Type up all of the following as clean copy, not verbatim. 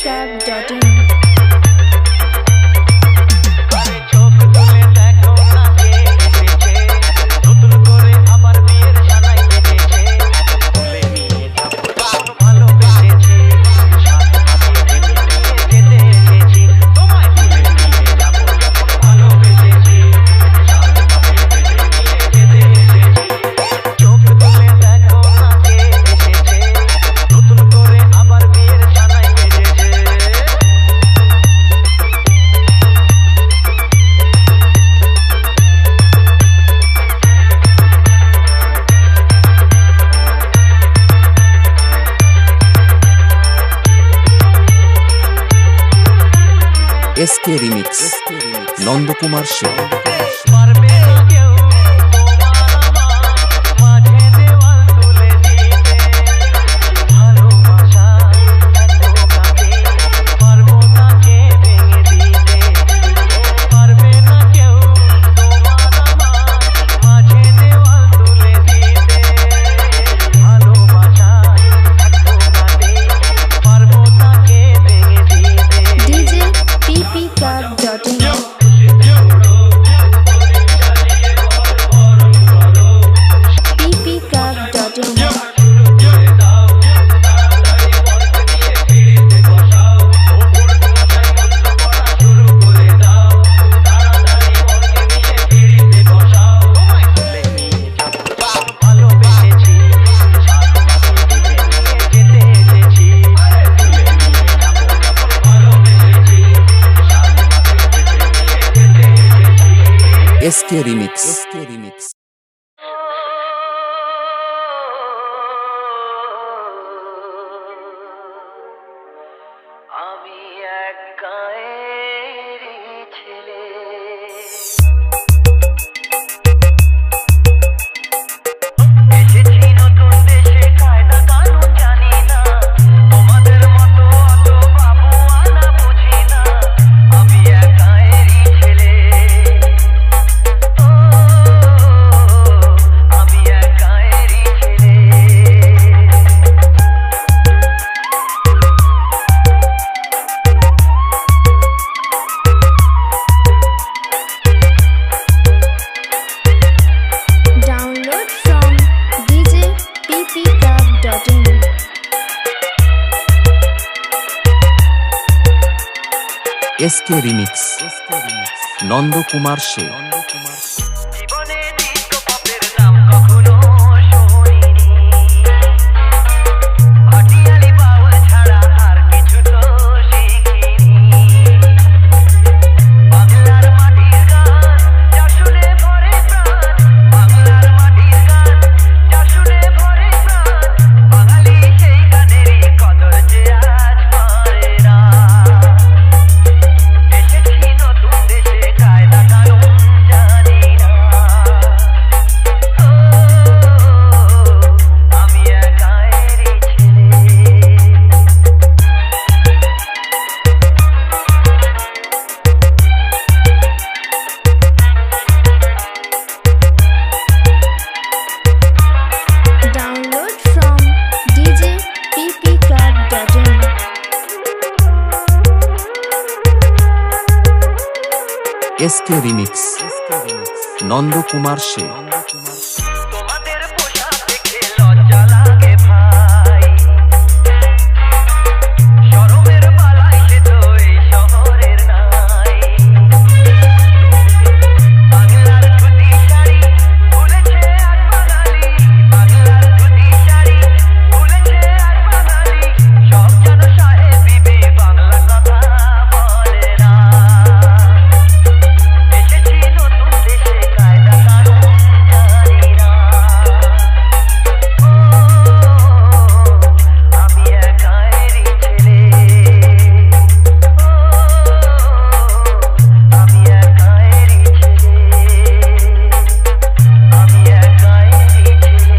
ppcard.in SK Remix Nandakumar Sen SK Remix আমি এক গায়েরই ছেলে এসেছি নতুন দেশে কায়দা কানুন জানি না তোমাদের মতো অত বাবু আনা বুঝি না আমি এক গায়েরই ছেলে আমি এক গায়েরই ছেলে Download from djppcard.in SK Remix Nandakumar Sen জীবনে নিত্য পাপের নাম কখনো শুনিনি ভাটিয়ালি বাউল ছাড়া আর কিছু তো শিখিনি বাংলার মাটির গান যা শুনে ভরে প্রাণ বাংলার মাটির গান যা শুনে ভরে প্রাণ বাঙালি সেই গানেরই কদর যে আজ পারে না এসেছি নতুন দেশে কায়দা কানুন জানি না আমি এক গায়েরই ছেলে Download from djppcard.in SK Remix Nandakumar Sen তোমাদের পোশাক দেখে লজ্জা লাগে ভাই শরমের বালাই সে তো এই শহরের নাই বাংলার ধুতি শাড়ি ভুলেছে এক বাঙালি বাংলার ধুতি শাড়ি ভুলেছে এক বাঙালি সব যেন সাহেব বিবি বাংলা কথা বলে না এসেছি নতুন দেশে কায়দা কানুন জানি না আমি এক গায়েরই ছেলে আমি এক গায়েরই ছেলে আমি এক গায়েরই ছেলে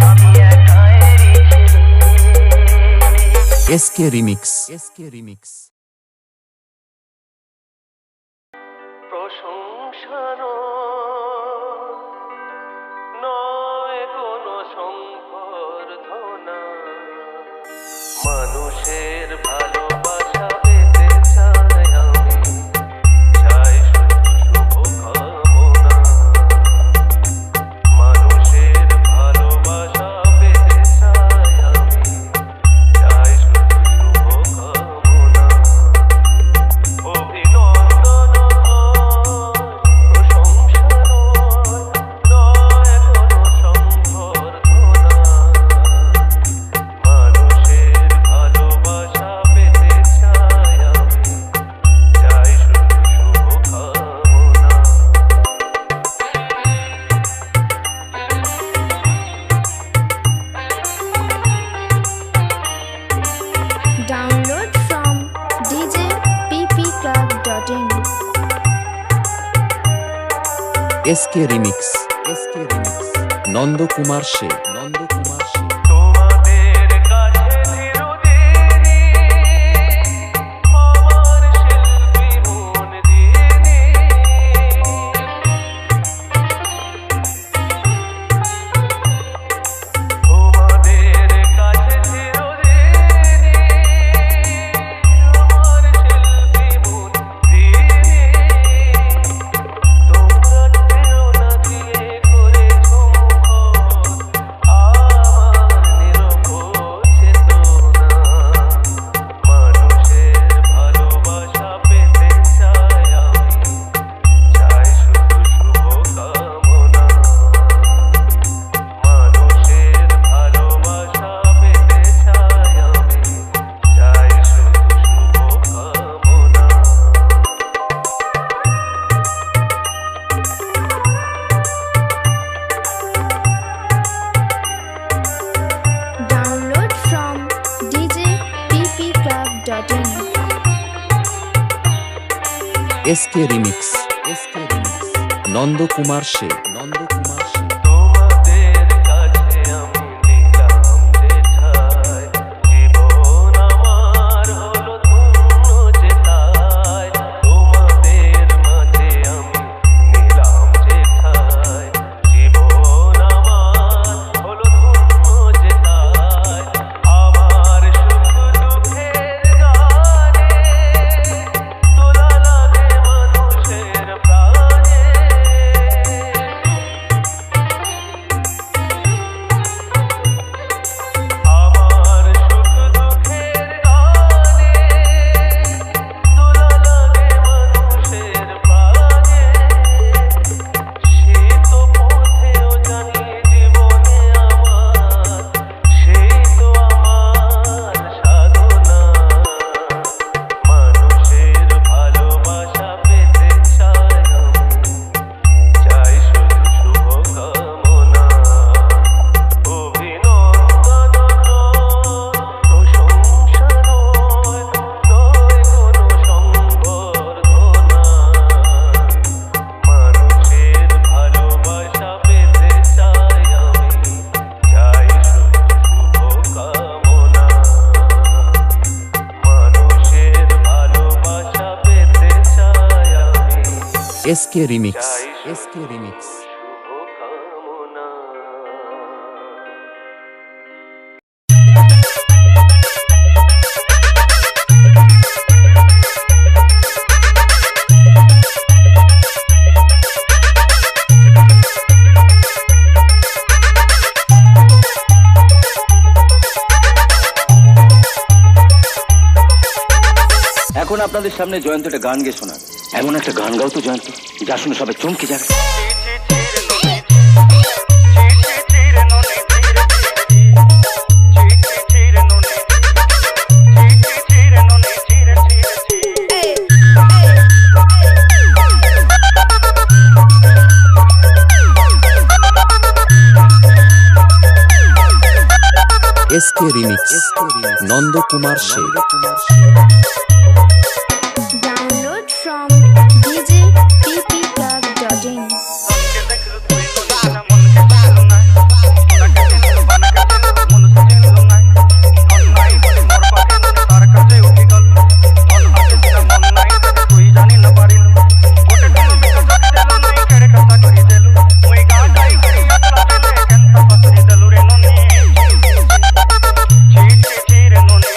আমি এক গায়েরই ছেলে SK Remix প্রশংসা নয় কোনো সম্বর্ধনা মানুষের ভালোবাসা পেতে চাই আমি, চাই শুধু শুভকামনা। মানুষের ভালোবাসা পেতে চাই আমি, চাই শুধু শুভকামনা। অভিনন্দন প্রশংসা নয় কোনো সম্বর্ধনা। মানুষের ভালোবাসা পেতে চাই আমি, চাই শুধু শুভকামনা। Download from djppclub.in. SK remix, Nandakumar সে। তোমাদের কাছে চিরদিনই আমার শিল্পী মন দিনি। তোমাদের কাছে চিরদিনই আমার শিল্পী মন দিনি। তোমরা চেয়েও না দিয়ে করেছো মুখর আমার নিরপেক্ষ চেতনা। মানুষের ভালোবাসা পেতে চাই আমি, চাই শুধু শুভকামনা। মানুষের ভালোবাসা পেতে চাই আমি, চাই শুধু শুভকামনা। Download from djppclub.in. SK remix, Nandakumar সে। তোমাদের কাছে আমি দিলাম যেথায়, জীবন আমার হলো ধন্য যেথায়। তোমাদের মাঝে আমি নিলাম যেথায়, জীবন আমার হলো ধন্য যেথায়। আমার সুখ দুঃখের গানে তোলা লাগে মানুষের প্রাণে। আমার সুখ দুঃখের গানে তোলা লাগে মানুষের প্রাণে। সে তো পথেও জানি জীবনে আমার, সেই তো আমার সাধনা। মানুষের ভালোবাসা পেতে চাই আমি, চাই শুধু শুভকামনা। অভিনন্দন প্রশংসা নয় কোনো সম্বর্ধনা। মানুষের ভালোবাসা পেতে চাই আমি, চাই শুধু শুভকামনা। মানুষের ভালোবাসা পেতে চাই আমি, এসকে রিমিক্স, শুভকামনা। এখন আপনাদের সামনে জয়ন্ত একটা গান গেয়ে শোনান। এমন একটা গান গাও তো জয়ন্ত, যা শুনে সবাই চমকে যাবে। SK remix, Nandakumar say. Download from djppclub.in. চিরে ননি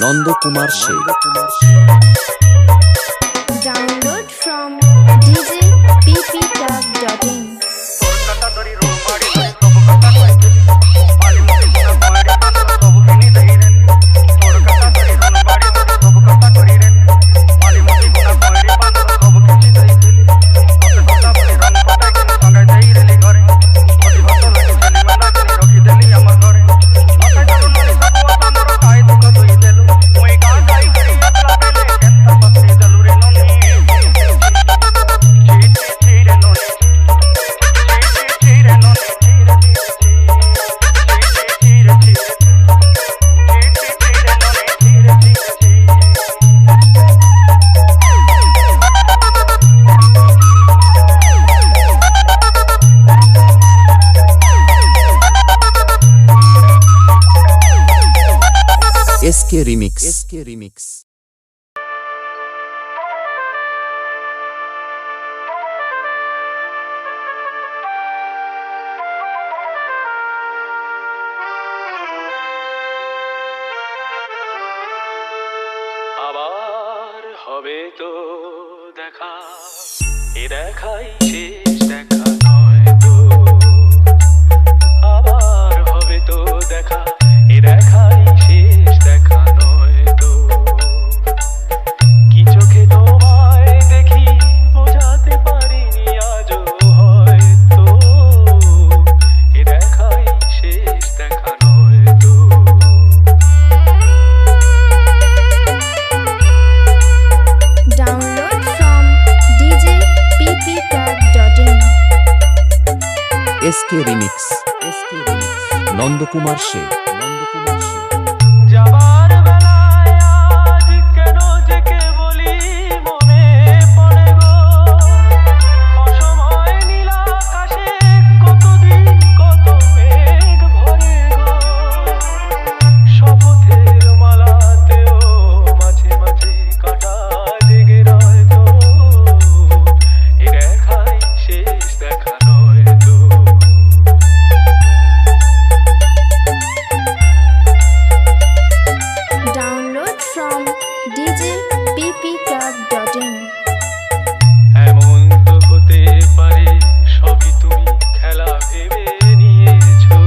নন্দকুমার সে Download from djpptag.in. কলকাতা ধরি রুম বাড়ি ধরি সব কথা কইছিলি মালি মুখি না পয়রে পাতা সব কিনি দেই রে কলকাতা ধরি রুম বাড়ি ধরি সব কথা করি রে মালি মুখি না পয়রে পাতা সব কিছু দেইছিলি কত কথা বলি রং কথা কিনি সঙ্গে দেই রেলি ঘরে অতি ভাষা লাগি ছেলে মেলা কিনি রখি দেলি আমার ঘরে মাথা গেল নলি সাকুয়া চান্দর কাই দুঃখ তুই দেলু মুই গান গাই করি একলা দেলে কেনতা পত্রি দেলু রে ননি চি রে ননি SK Remix আবার হবে তো দেখা এ দেখাই শেষ দেখা নয় তো আবার হবে তো দেখা এ দেখাই শেষ দেখা নয় তো কি চোখে তোমায় দেখি বোঝাতে পারিনি আজও হয়তো এ দেখাই শেষ দেখা নয় তো Download from djpptag.in. SK Remix Nandakumar সে যাবার বেলায় আজ কেন যে কে বলি মনে পড়ে গো অসময় নীল আকাশে কতদিন কত মেঘ ভরে গো শপথের মালাতেও মাঝে মাঝে কাটা জেগে রয় তো এ দেখাই শেষ দেখা নয় তো Download from djpptag.in. এমন তো হতে পারে সবই তুমি খেলা ভেবে নিয়েছো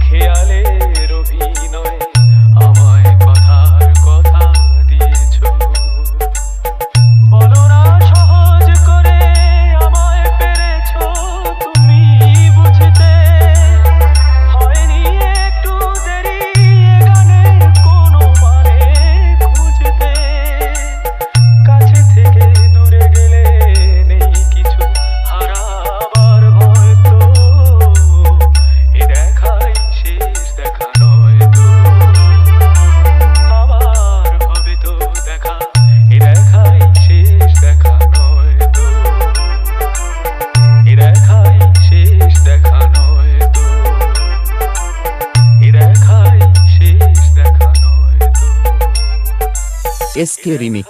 খেয়ালের অভিনয়ে আমায় কথার কথা দিয়েছো বলো না সহজ করে আমায় পেরেছো তুমি বুঝতে হয়নি একটু দেরি এ গানের কোনো মানে খুঁজতে কাছে থেকে দূরে গেলে নেই কিছু হারাবার ভয় তো এ দেখাই শেষ দেখা নয় তো আবার হবে তো দেখা এ দেখাই শেষ দেখা নয় তো এ দেখাই শেষ দেখা নয় তো এ দেখাই শেষ দেখা নয় তো SK Remix